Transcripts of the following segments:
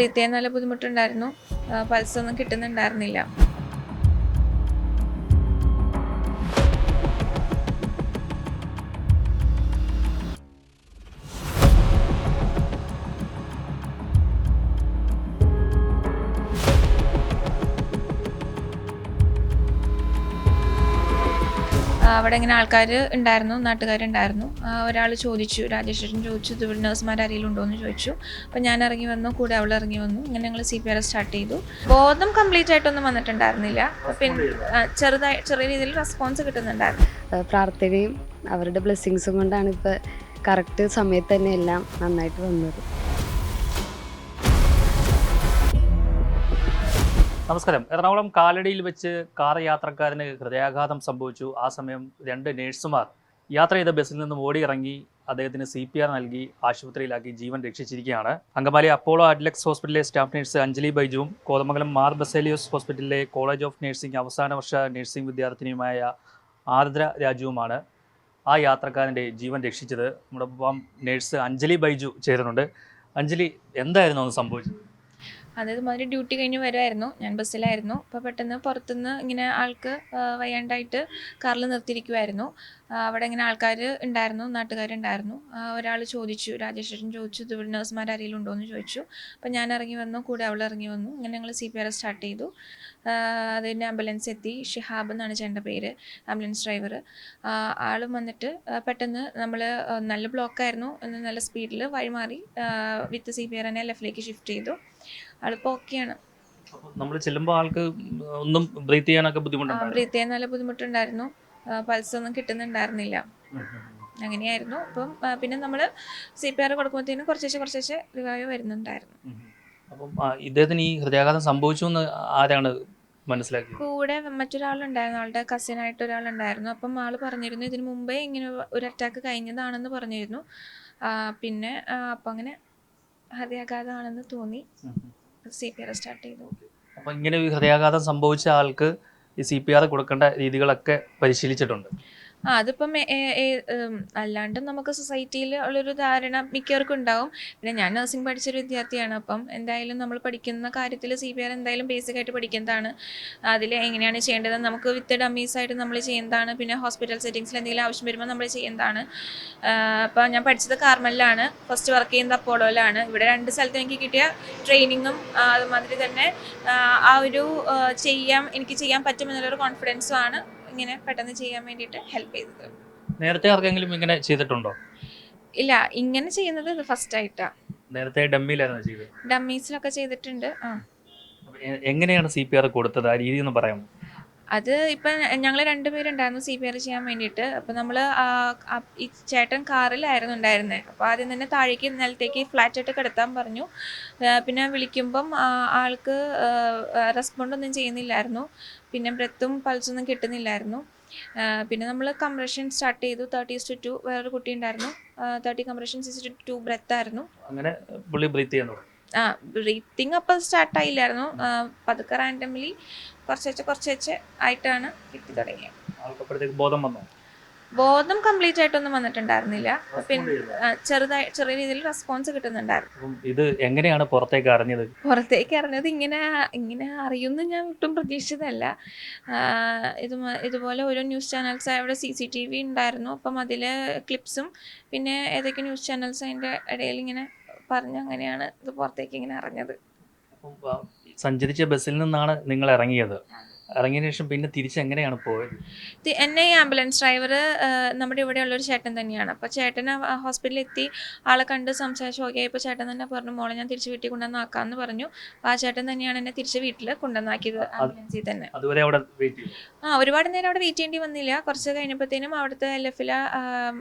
Breath ചെയ്യാൻ നല്ല ബുദ്ധിമുട്ടുണ്ടായിരുന്നു. പൾസൊന്നും കിട്ടുന്നുണ്ടായിരുന്നില്ല. അവിടെ ഇങ്ങനെ ആൾക്കാർ ഉണ്ടായിരുന്നു, നാട്ടുകാരുണ്ടായിരുന്നു. ഒരാൾ ചോദിച്ചു, രാജേശ്വരൻ ചോദിച്ചു, ഇത് നഴ്സുമാർ ആരെങ്കിലും ഉണ്ടോ എന്ന് ചോദിച്ചു. അപ്പോൾ ഞാൻ ഇറങ്ങി വന്നു, കൂടെ അവൾ ഇറങ്ങി വന്നു. ഇങ്ങനെ ഞങ്ങൾ CPR സ്റ്റാർട്ട് ചെയ്തു. ബോധം കംപ്ലീറ്റ് ആയിട്ടൊന്നും വന്നിട്ടുണ്ടായിരുന്നില്ല. പിന്നെ ചെറിയ രീതിയിൽ റെസ്പോൺസ് കിട്ടുന്നുണ്ടായിരുന്നു. പ്രാർത്ഥനയും അവരുടെ ബ്ലെസ്സിങ്സും കൊണ്ടാണ് ഇപ്പോൾ കറക്റ്റ് സമയത്ത് തന്നെ എല്ലാം നന്നായിട്ട് വന്നത്. നമസ്കാരം. എറണാകുളം കാലടിയിൽ വെച്ച് കാർ യാത്രക്കാരന് ഹൃദയാഘാതം സംഭവിച്ചു. ആ സമയം 2 നേഴ്സുമാർ യാത്ര ചെയ്ത ബസ്സിൽ നിന്നും ഓടിയിറങ്ങി അദ്ദേഹത്തിന് CPR നൽകി ആശുപത്രിയിലാക്കി ജീവൻ രക്ഷിച്ചിരിക്കുകയാണ്. അങ്കമാലി അപ്പോളോ അഡ്ലക്സ് ഹോസ്പിറ്റലിലെ സ്റ്റാഫ് നേഴ്സ് അഞ്ജലി ബൈജുവും കോതമംഗലം മാർ ബസേലിയോസ് ഹോസ്പിറ്റലിലെ കോളേജ് ഓഫ് നഴ്സിംഗ് അവസാന വർഷ നഴ്സിംഗ് വിദ്യാർത്ഥിനിയുമായ ആർദ്ര രാജുവുമാണ് ആ യാത്രക്കാരൻ്റെ ജീവൻ രക്ഷിച്ചത്. നമ്മുടെ ഒപ്പം നേഴ്സ് അഞ്ജലി ബൈജു ചേരുന്നുണ്ട്. അഞ്ജലി, എന്തായിരുന്നു അത് സംഭവിച്ചത്? അതായത് മാതിരി ഡ്യൂട്ടി കഴിഞ്ഞ് വരുമായിരുന്നു, ഞാൻ ബസ്സിലായിരുന്നു. അപ്പോൾ പെട്ടെന്ന് പുറത്തുനിന്ന് ഇങ്ങനെ ആൾക്ക് വയ്യാണ്ടായിട്ട് കാറിൽ നിർത്തിയിരിക്കുമായിരുന്നു. അവിടെ ഇങ്ങനെ ആൾക്കാർ ഉണ്ടായിരുന്നു, നാട്ടുകാരുണ്ടായിരുന്നു. ഒരാൾ ചോദിച്ചു, രാജേശ്വരൻ ചോദിച്ചു, ഇത് നഴ്സുമാർ ആരെങ്കിലും ഉണ്ടോ എന്ന് ചോദിച്ചു. അപ്പോൾ ഞാൻ ഇറങ്ങി വന്നു, കൂടെ അവൾ ഇറങ്ങി വന്നു. ഇങ്ങനെ ഞങ്ങൾ CPR സ്റ്റാർട്ട് ചെയ്തു. അതിന് ആംബുലൻസ് എത്തി. ഷിഹാബ് എന്നാണ് ചേട്ടൻ്റെ പേര്, ആംബുലൻസ് ഡ്രൈവർ. ആളും വന്നിട്ട് പെട്ടെന്ന് നമ്മൾ നല്ല ബ്ലോക്കായിരുന്നു, നല്ല സ്പീഡിൽ വഴിമാറി വിത്ത് CPR തന്നെ ലെഫ്റ്റിലേക്ക് ഷിഫ്റ്റ് ചെയ്തു. ആളിപ്പോൾ ഓക്കെയാണ്. നമ്മൾ ചെല്ലുമ്പോൾ ആൾക്ക് ഒന്നും ബ്രീത്ത് ചെയ്യാനൊക്കെ ബുദ്ധിമുട്ടുണ്ടായിരുന്നു. ബ്രീത്ത് ചെയ്യാൻ നല്ല ബുദ്ധിമുട്ടുണ്ടായിരുന്നു. പൾസൊന്നും കിട്ടുന്നുണ്ടായിരുന്നില്ല. അങ്ങനെയായിരുന്നു. അപ്പം പിന്നെ നമ്മൾ CPR കൊടുക്കുമ്പോഴത്തേനും കുറച്ചേശ്ശെ റിവൈവ് വരുന്നുണ്ടായിരുന്നു. അപ്പം ഇദ്ദേഹത്തിന് ഈ ഹൃദയാഘാതം സംഭവിച്ചു എന്ന് ആരാണ് മനസ്സിലാക്കി? കൂടെ മറ്റൊരാളുണ്ടായിരുന്നു, ആളുടെ കസിനായിട്ട് ഒരാളുണ്ടായിരുന്നു. അപ്പം ആൾ പറഞ്ഞിരുന്നു ഇതിന് മുമ്പേ ഇങ്ങനെ ഒരു അറ്റാക്ക് കഴിഞ്ഞതാണെന്ന് പറഞ്ഞിരുന്നു. പിന്നെ അപ്പം അങ്ങനെ ഹൃദയാഘാതമാണെന്ന് തോന്നി CPR സ്റ്റാർട്ട് ചെയ്തു. അപ്പം ഇങ്ങനെ ഒരു ഹൃദയാഘാതം സംഭവിച്ച ആൾക്ക് ഈ CPR കൊടുക്കേണ്ട രീതികളൊക്കെ പരിശീലിച്ചിട്ടുണ്ട്. അതിപ്പം അല്ലാണ്ട് നമുക്ക് സൊസൈറ്റിയിൽ ഉള്ളൊരു ധാരണ മിക്കവർക്കും ഉണ്ടാവും. പിന്നെ ഞാൻ നഴ്സിംഗ് പഠിച്ചൊരു വിദ്യാർത്ഥിയാണ്. അപ്പം എന്തായാലും നമ്മൾ പഠിക്കുന്ന കാര്യത്തിൽ CPR എന്തായാലും ബേസിക്കായിട്ട് പഠിക്കുന്നതാണ്. അതിൽ എങ്ങനെയാണ് ചെയ്യേണ്ടത്, നമുക്ക് വിത്ത് ഡമ്മീസായിട്ട് നമ്മൾ ചെയ്യുന്നതാണ്. പിന്നെ ഹോസ്പിറ്റൽ സെറ്റിങ്സിൽ എന്തെങ്കിലും ആവശ്യം വരുമ്പോൾ നമ്മൾ ചെയ്യുന്നതാണ്. അപ്പോൾ ഞാൻ പഠിച്ചത് കാർമലിലാണ്, ഫസ്റ്റ് വർക്ക് ചെയ്യുന്നത് അപ്പോളോയിലാണ്. ഇവിടെ 2 സ്ഥലത്ത് എനിക്ക് കിട്ടിയ ട്രെയിനിങ്ങും അതുമാതിരി തന്നെ എനിക്ക് ചെയ്യാൻ പറ്റുമെന്നുള്ളൊരു കോൺഫിഡൻസും ആണ് ഇങ്ങനെ പെട്ടെന്ന് ചെയ്യാൻ വേണ്ടിയിട്ട് ഹെൽപ്പ് ചെയ്തത്. നേരത്തെ ആർക്കെങ്കിലും ഇങ്ങനെ ചെയ്തിട്ടുണ്ടോ? ഇല്ല, ഇങ്ങനെ ചെയ്യുന്നത് ഇത് ഫസ്റ്റ് ആയിട്ടാണ്. നേരത്തെ ഡമ്മിയിലായിരുന്നു ചെയ്തത്? ഡമ്മീസിലൊക്കെ ചെയ്തിട്ടുണ്ട്. എങ്ങനെയാണ് CPR കൊടുത്തത്, ആ രീതി ഒന്ന് പറയാമോ? അത് ഇപ്പം ഞങ്ങൾ 2 പേരുണ്ടായിരുന്നു CPR ചെയ്യാൻ വേണ്ടിയിട്ട്. അപ്പോൾ നമ്മൾ ഈ ചേട്ടൻ കാറിലായിരുന്നു ഉണ്ടായിരുന്നത്. അപ്പോൾ ആദ്യം തന്നെ താഴേക്ക് നിലത്തേക്ക് ഫ്ലാറ്റായിട്ട് കിടത്താൻ പറഞ്ഞു. പിന്നെ വിളിക്കുമ്പം ആൾക്ക് റെസ്പോണ്ടൊന്നും ചെയ്യുന്നില്ലായിരുന്നു. പിന്നെ ബ്രെത്തും പൾസൊന്നും കിട്ടുന്നില്ലായിരുന്നു. പിന്നെ നമ്മൾ കംപ്രഷൻ സ്റ്റാർട്ട് ചെയ്തു. 30:2 വേറൊരു കുട്ടി ഉണ്ടായിരുന്നു. 30 കംപ്രഷൻ 2 ബ്രെത്തായിരുന്നു. അങ്ങനെ പുള്ളി ബ്രീത്ത് ചെയ്യുന്നു. ബ്രീത്തിങ് അപ്പം സ്റ്റാർട്ടായില്ലായിരുന്നു. പതുക്കെ റാൻഡംലി കുറച്ചേച്ച് ആയിട്ടാണ് കിട്ടി തുടങ്ങിയത്. ആൾക്കപ്പോഴത്തേക്ക് ബോധം വന്നോ? ബോധം കംപ്ലീറ്റ് ആയിട്ടൊന്നും വന്നിട്ടുണ്ടായിരുന്നില്ല. പിന്നെ ചെറിയ രീതിയിൽ റെസ്പോൺസ് കിട്ടുന്നുണ്ടായിരുന്നു. ഇത് എങ്ങനെയാണ് പുറത്തേക്ക് അറിഞ്ഞത്? പുറത്തേക്ക് അറിഞ്ഞത് ഇങ്ങനെ അറിയുമെന്ന് ഞാൻ ഒട്ടും പ്രതീക്ഷിച്ചതല്ല. ഇതുപോലെ ഓരോ ന്യൂസ് ചാനൽസ് അവിടെ CCTV ഉണ്ടായിരുന്നു. അപ്പം അതിൽ ക്ലിപ്സും പിന്നെ ഏതൊക്കെ ന്യൂസ് ചാനൽസ് അതിൻ്റെ ഇടയിൽ ഇങ്ങനെ പറഞ്ഞ് അങ്ങനെയാണ് ഇത് പുറത്തേക്ക് ഇങ്ങനെ അറിഞ്ഞത്. സഞ്ചരിച്ച ബസ്സിൽ നിന്നാണ് നിങ്ങൾ ഇറങ്ങിയത്. ഇറങ്ങിയതിനു ശേഷം പിന്നെ തിരിച്ച് എങ്ങനെയാണ് പോയത്? എന്നെ ഈ ആംബുലൻസ് ഡ്രൈവർ നമ്മുടെ ഇവിടെയുള്ളൊരു ചേട്ടൻ തന്നെയാണ്. അപ്പോൾ ചേട്ടൻ ഹോസ്പിറ്റലിൽ എത്തി, ആളെ കണ്ട് സംസാരിച്ച് ഓക്കെ ആയപ്പോൾ ചേട്ടൻ തന്നെ പറഞ്ഞു മോളെ ഞാൻ തിരിച്ച് വീട്ടിൽ കൊണ്ടുവന്നാക്കാമെന്ന് പറഞ്ഞു. അപ്പോൾ ആ ചേട്ടൻ തന്നെയാണ് എന്നെ തിരിച്ച് വീട്ടിൽ കൊണ്ടുവന്നാക്കിയത് ആംബുലൻസിൽ തന്നെ. അതുവരെ അവിടെ വെയിറ്റ് ചെയ്തു? ഒരുപാട് നേരം അവിടെ വെയിറ്റ് ചെയ്യേണ്ടി വന്നില്ല. കുറച്ച് കഴിഞ്ഞപ്പോഴത്തേനും അവിടുത്തെ LFലെ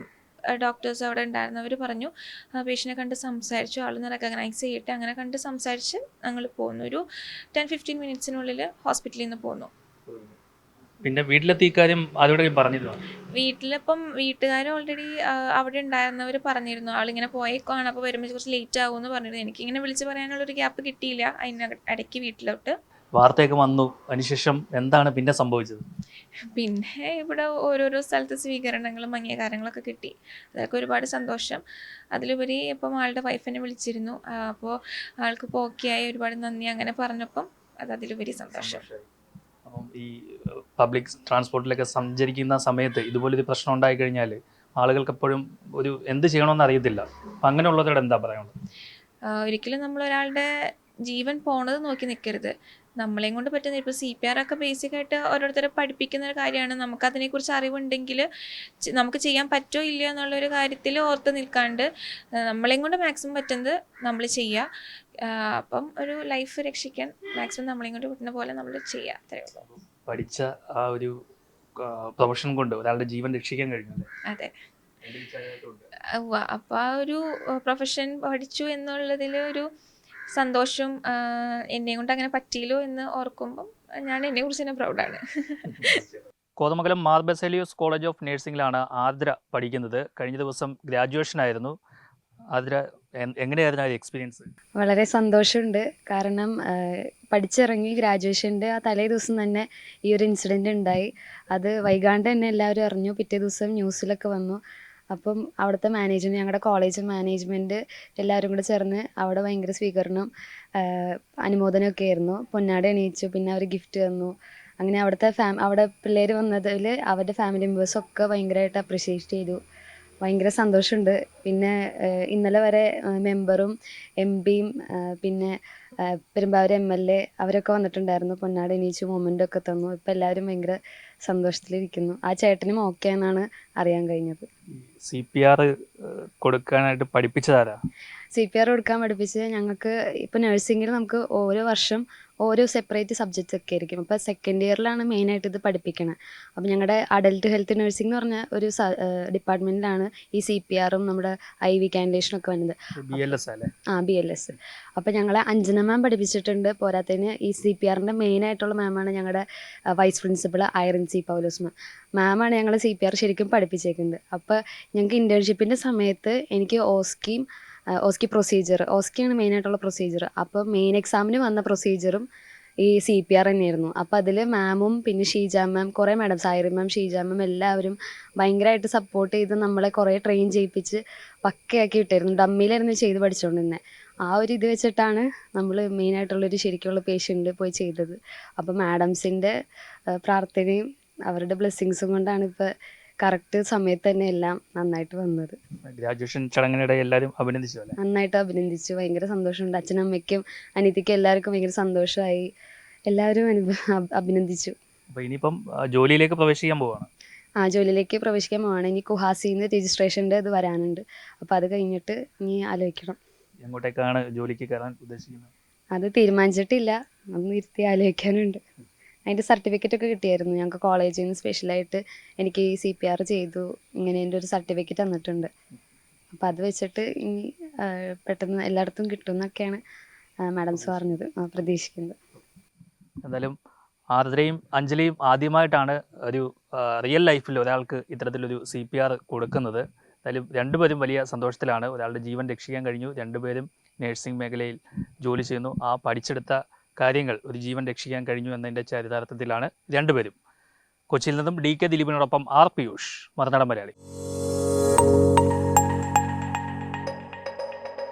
ഡോക്ടേഴ്സ് അവിടെ ഉണ്ടായിരുന്നവർ പറഞ്ഞു പേഷ്യനെ കണ്ട് സംസാരിച്ചു, ആളൊന്ന് റെക്കഗ്നൈസ് ചെയ്യട്ടെ. അങ്ങനെ കണ്ട് സംസാരിച്ച് ഞങ്ങൾ പോന്നു. ഒരു 10-15 മിനിറ്റ്സിനുള്ളിൽ ഹോസ്പിറ്റലിൽ നിന്ന് പോന്നു. പിന്നെ വീട്ടിലെത്തി കാര്യം ആരോടെ പറഞ്ഞിരുന്നു? വീട്ടിലിപ്പം വീട്ടുകാർ ഓൾറെഡി അവിടെ ഉണ്ടായിരുന്നവർ പറഞ്ഞിരുന്നു ആളിങ്ങനെ പോയേക്കാണ്, അപ്പോൾ വരുമ്പോൾ കുറച്ച് ലേറ്റ് ആകുമെന്ന് പറഞ്ഞിരുന്നു. എനിക്കിങ്ങനെ വിളിച്ച് പറയാനുള്ളൊരു ഗ്യാപ്പ് കിട്ടിയില്ല. അതിന് ഇടയ്ക്ക് വീട്ടിലോട്ട് വാർത്തയൊക്കെ വന്നു. അതിനുശേഷം എന്താണ് പിന്നെ സംഭവിച്ചത്? പിന്നെ ഇവിടെ ഓരോരോ സ്ഥലത്ത് സ്വീകരണങ്ങളും അംഗീകാരങ്ങളൊക്കെ കിട്ടി. അതൊക്കെ ഒരുപാട് സന്തോഷം. അതിലുപരി ഇപ്പം ആളുടെ വൈഫിനെ വിളിച്ചിരുന്നു. അപ്പോൾ ആൾക്ക് ഇപ്പോൾ ഓക്കെ ആയി, ഒരുപാട് നന്ദി അങ്ങനെ പറഞ്ഞപ്പം അത് അതിലുപരി സന്തോഷം. അപ്പം ഈ പബ്ലിക് ട്രാൻസ്പോർട്ടിലൊക്കെ സഞ്ചരിക്കുന്ന സമയത്ത് ഇതുപോലൊരു പ്രശ്നം ഉണ്ടായി കഴിഞ്ഞാൽ ആളുകൾക്ക് എപ്പോഴും ഒരു എന്ത് ചെയ്യണമെന്ന് അറിയത്തില്ല. അപ്പം അങ്ങനെയുള്ളവരോട് എന്താ പറയുന്നത്? ഒരിക്കലും നമ്മൾ ഒരാളുടെ ജീവൻ പോണത് നോക്കി നിൽക്കരുത്. നമ്മളെയും കൊണ്ട് പറ്റുന്ന ഇപ്പോൾ CPR ഒക്കെ ബേസിക്കായിട്ട് ഓരോരുത്തരെ പഠിപ്പിക്കുന്ന ഒരു കാര്യമാണ്. നമുക്കതിനെക്കുറിച്ച് അറിവുണ്ടെങ്കിൽ നമുക്ക് ചെയ്യാൻ പറ്റുമോ ഇല്ലയോ എന്നുള്ളൊരു കാര്യത്തിൽ ഓർത്ത് നിൽക്കാണ്ട് നമ്മളെയും കൊണ്ട് മാക്സിമം പറ്റുന്നത് നമ്മൾ ചെയ്യുക. അപ്പം ഒരു ലൈഫ് രക്ഷിക്കാൻ മാക്സിമം നമ്മളെയും കൊണ്ട് പറ്റുന്ന പോലെ നമ്മൾ ചെയ്യുക, അത്രയേ ഉള്ളൂ. പഠിച്ച ആ ഒരു പ്രൊഫഷൻ കൊണ്ട് ഒരാളുടെ ജീവൻ രക്ഷിക്കാൻ കഴിഞ്ഞു. അതെ. അപ്പോൾ ആ ഒരു പ്രൊഫഷൻ പഠിച്ചു എന്നുള്ളതിൽ ഒരു സന്തോഷം എന്നെ കൊണ്ട് അങ്ങനെ പറ്റിയല്ലോ എന്ന് ഓർക്കുമ്പം ഞാൻ എന്നെ കുറിച്ച് തന്നെ പ്രൗഡാണ്. കോതമംഗലം മാർ ബസേലിയോസ് കോളേജ് ഓഫ് നഴ്സിംഗിലാണ് ആതിര പഠിക്കുന്നത്. കഴിഞ്ഞ ദിവസം ഗ്രാജുവേഷൻ ആയിരുന്നു. ആതിര, എങ്ങനെയായിരുന്നു ആ എക്സ്പീരിയൻസ്? വളരെ സന്തോഷമുണ്ട്. കാരണം പഠിച്ചിറങ്ങി ഗ്രാജുവേഷൻ്റെ ആ തലേ ദിവസം തന്നെ ഈ ഒരു ഇൻസിഡൻറ്റ് ഉണ്ടായി. അത് വൈകാണ്ട് തന്നെ എല്ലാവരും അറിഞ്ഞു. പിറ്റേ ദിവസം ന്യൂസിലൊക്കെ വന്നു. അപ്പം അവിടുത്തെ മാനേജ്മെൻറ്റ്, ഞങ്ങളുടെ കോളേജ് മാനേജ്മെൻറ്റ് എല്ലാവരും കൂടെ ചേർന്ന് അവിടെ ഭയങ്കര സ്വീകരണം, അനുമോദനമൊക്കെ ആയിരുന്നു. പൊന്നാട എണീച്ചു, പിന്നെ അവർ ഗിഫ്റ്റ് തന്നു. അങ്ങനെ അവിടുത്തെ അവിടെ പിള്ളേർ വന്നതിൽ അവരുടെ ഫാമിലി മെമ്പേഴ്സൊക്കെ ഭയങ്കരമായിട്ട് അപ്രിഷ്യേറ്റ് ചെയ്തു. ഭയങ്കര സന്തോഷമുണ്ട്. പിന്നെ ഇന്നലെ വരെ മെമ്പറും MPയും പിന്നെ പെരുമ്പാവൂർ MLA അവരൊക്കെ വന്നിട്ടുണ്ടായിരുന്നു. പൊന്നാട എണീച്ചു മൊമെൻ്റൊക്കെ തന്നു. ഇപ്പം എല്ലാവരും ഭയങ്കര സന്തോഷത്തിലിരിക്കുന്നു. ആ ചേട്ടനും ഓക്കെ എന്നാണ് അറിയാൻ കഴിഞ്ഞത്. CPR കൊടുക്കാനായിട്ട് പഠിപ്പിച്ചതാരാ? CPR കൊടുക്കാൻ പഠിപ്പിച്ച് ഞങ്ങൾക്ക് ഇപ്പോൾ നഴ്സിംഗിൽ നമുക്ക് ഓരോ വർഷം ഓരോ സെപ്പറേറ്റ് സബ്ജക്റ്റ്സ് ഒക്കെ ആയിരിക്കും. അപ്പോൾ സെക്കൻഡ് ഇയറിലാണ് മെയിനായിട്ട് ഇത് പഠിപ്പിക്കണത്. അപ്പോൾ ഞങ്ങളുടെ അഡൽട്ട് ഹെൽത്ത് നഴ്സിംഗ് എന്ന് പറഞ്ഞ ഒരു ഡിപ്പാർട്ട്മെൻറ്റിലാണ് ഈ CPRും നമ്മുടെ IV കാൻഡിലേഷനൊക്കെ വരുന്നത്. BLS അല്ലേ? BLS. അപ്പോൾ ഞങ്ങളെ അഞ്ജന മാം പഠിപ്പിച്ചിട്ടുണ്ട്. പോരാത്തതിന് ഈ CPRൻ്റെ മെയിനായിട്ടുള്ള മാമാണ് ഞങ്ങളുടെ വൈസ് പ്രിൻസിപ്പൾ ഐറിൻ C. പൗലോസ് മാമാണ് ഞങ്ങൾ CPR ശരിക്കും പഠിപ്പിച്ചേക്കുന്നത്. അപ്പോൾ ഞങ്ങൾക്ക് ഇൻറ്റേൺഷിപ്പിൻ്റെ സമയത്ത് എനിക്ക് ഓസ്കി പ്രൊസീജിയർ, ഓസ്കിയാണ് മെയിനായിട്ടുള്ള പ്രൊസീജിയർ. അപ്പോൾ മെയിൻ എക്സാമിന് വന്ന പ്രൊസീജിയറും ഈ CPR തന്നെയായിരുന്നു. അപ്പോൾ അതിൽ മാമും പിന്നെ ഷീജ മാം, കുറേ മാഡംസ്, ഐറിൻ മാം, ഷീജ മാം എല്ലാവരും ഭയങ്കരമായിട്ട് സപ്പോർട്ട് ചെയ്ത് നമ്മളെ കുറേ ട്രെയിൻ ചെയ്യിപ്പിച്ച് പക്കയാക്കി വിട്ടായിരുന്നു. ഡമ്മിയിലായിരുന്നു ചെയ്ത് പഠിച്ചുകൊണ്ടിരുന്നത്. ആ ഒരു ഇത് വെച്ചിട്ടാണ് നമ്മൾ മെയിനായിട്ടുള്ളൊരു ശരിക്കുള്ള പേഷ്യൻ്റ് പോയി ചെയ്തത്. അപ്പോൾ മാഡംസിൻ്റെ പ്രാർത്ഥനയും അവരുടെ ബ്ലെസ്സിങ്സും കൊണ്ടാണ് ഇപ്പോൾ കറക്റ്റ് സമയത്ത് തന്നെ എല്ലാം നന്നായിട്ട് വന്നത്. ഗ്രാജുവേഷൻ ചടങ്ങിനിടെ എല്ലാവരും അഭിനന്ദിച്ചു അല്ലേ? നന്നായിട്ട് അഭിനന്ദിച്ചു. ഭയങ്കര സന്തോഷമുണ്ട്. അച്ഛനും അമ്മയ്ക്കും അനിയത്തിക്കും എല്ലാവർക്കും ഭയങ്കര സന്തോഷമായി. എല്ലാവരും അഭിനന്ദിച്ചു. അപ്പോൾ ഇനിയിപ്പം ജോലിയിലേക്ക് പ്രവേശിക്കാൻ പോവാണ്. ജോലിയിലേക്ക് പ്രവേശിക്കാൻ പോവാണ്. ഇനി കുഹാസിന്ന് രജിസ്ട്രേഷൻ്റെ ഇത് വരാനുണ്ട്. അപ്പോൾ അത് കഴിഞ്ഞിട്ട് ഇനി ആലോചിക്കണം എങ്ങോട്ടേക്കാണ് ജോലിക്ക് കയറാൻ ഉദ്ദേശിക്കുന്നത്. അത് തീരുമാനിച്ചിട്ടില്ല. അതൊന്ന് ഇരുത്തി ആലോചിക്കാനുണ്ട്. അതിൻ്റെ സർട്ടിഫിക്കറ്റൊക്കെ കിട്ടിയായിരുന്നു. ഞങ്ങൾക്ക് കോളേജിൽ നിന്ന് സ്പെഷ്യലായിട്ട് എനിക്ക് ഈ CPR ചെയ്തു ഇങ്ങനെ എൻ്റെ ഒരു സർട്ടിഫിക്കറ്റ് തന്നിട്ടുണ്ട്. അപ്പോൾ അത് വെച്ചിട്ട് ഇനി പെട്ടെന്ന് എല്ലായിടത്തും കിട്ടുമെന്നൊക്കെയാണ് മാഡംസ് പറഞ്ഞത്, പ്രതീക്ഷിക്കുന്നത്. എന്തായാലും ആർദ്രയും അഞ്ജലിയും ആദ്യമായിട്ടാണ് ഒരു റിയൽ ലൈഫിൽ ഒരാൾക്ക് ഇത്തരത്തിലൊരു CPR കൊടുക്കുന്നത്. എന്തായാലും രണ്ടുപേരും വലിയ സന്തോഷത്തിലാണ്. ഒരാളുടെ ജീവൻ രക്ഷിക്കാൻ കഴിഞ്ഞു. രണ്ടുപേരും നഴ്സിംഗ് മേഖലയിൽ ജോലി ചെയ്യുന്നു. ആ പഠിച്ചെടുത്ത കാര്യങ്ങൾ ഒരു ജീവൻ രക്ഷിക്കാൻ കഴിഞ്ഞു എന്നതിൻ്റെ ചരിതാർത്ഥത്തിലാണ് രണ്ടുപേരും. കൊച്ചിയിൽ നിന്നും DK ദിലീപിനോടൊപ്പം R. പിയൂഷ്, മറുനാടൻ മലയാളി.